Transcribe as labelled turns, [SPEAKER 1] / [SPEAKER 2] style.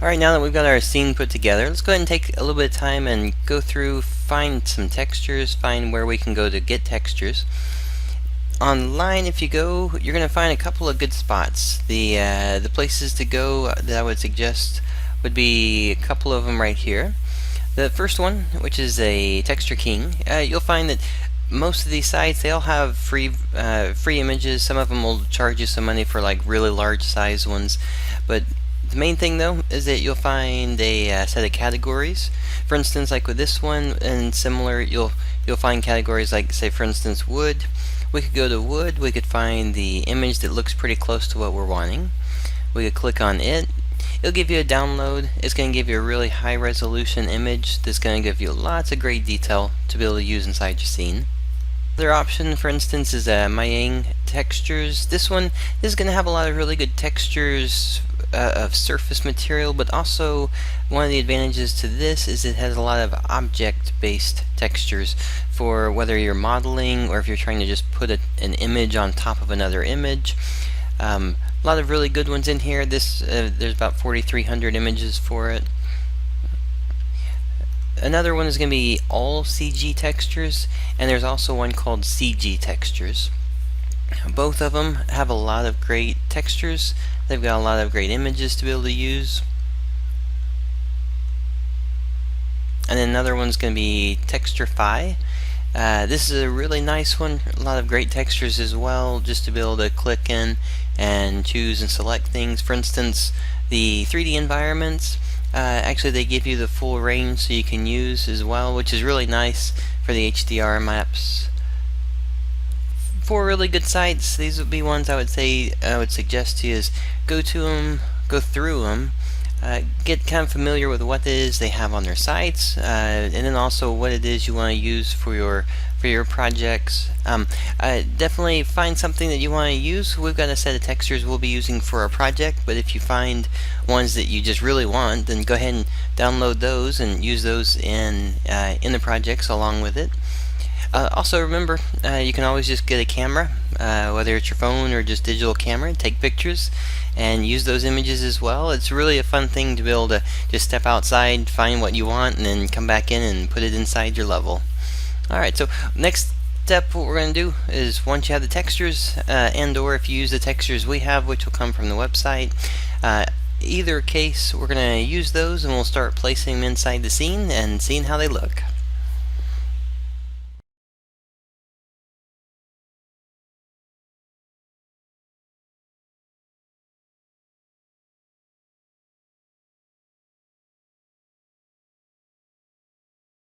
[SPEAKER 1] Alright, now that we've got our scene put together, let's go ahead and take a little bit of time and go through, find some textures, find where we can go to get textures. Online, if you go, you're going to find a couple of good spots. The places to go that I would suggest would be a couple of them right here. The first one, which is a Texture King, you'll find that most of these sites, they all have free images. Some of them will charge you some money for like really large size ones, but the main thing though is that you'll find a set of categories. For instance, like with this one and similar, you'll find categories like, say for instance, wood. We could go to wood, we could find the image that looks pretty close to what we're wanting. We could click on it. It'll give you a download. It's going to give you a really high resolution image that's going to give you lots of great detail to be able to use inside your scene. Another option, for instance, is my textures. This is going to have a lot of really good textures of surface material, but also one of the advantages to this is it has a lot of object-based textures for whether you're modeling or if you're trying to just put an image on top of another image. A lot of really good ones in here. There's about 4,300 images for it. Another one is going to be all CG textures, and there's also one called CG textures. Both of them have a lot of great textures. They've got a lot of great images to be able to use. And then another one's going to be Texturefy. This is a really nice one. A lot of great textures as well, just to be able to click in and choose and select things. For instance, the 3D environments, actually they give you the full range so you can use as well, which is really nice for the HDR maps. 4 really good sites. These would be ones I would suggest to you is go to them, go through them, get kind of familiar with what it is they have on their sites, and then also what it is you want to use for your projects. Definitely find something that you want to use. We've got a set of textures we'll be using for our project, but if you find ones that you just really want, then go ahead and download those and use those in the projects along with it. Also remember, you can always just get a camera, whether it's your phone or just digital camera, take pictures and use those images as well. It's really a fun thing to be able to just step outside, find what you want, and then come back in and put it inside your level. Alright, so next step, what we're going to do is once you have the textures, and or if you use the textures we have, which will come from the website, either case we're going to use those and we'll start placing them inside the scene and seeing how they look.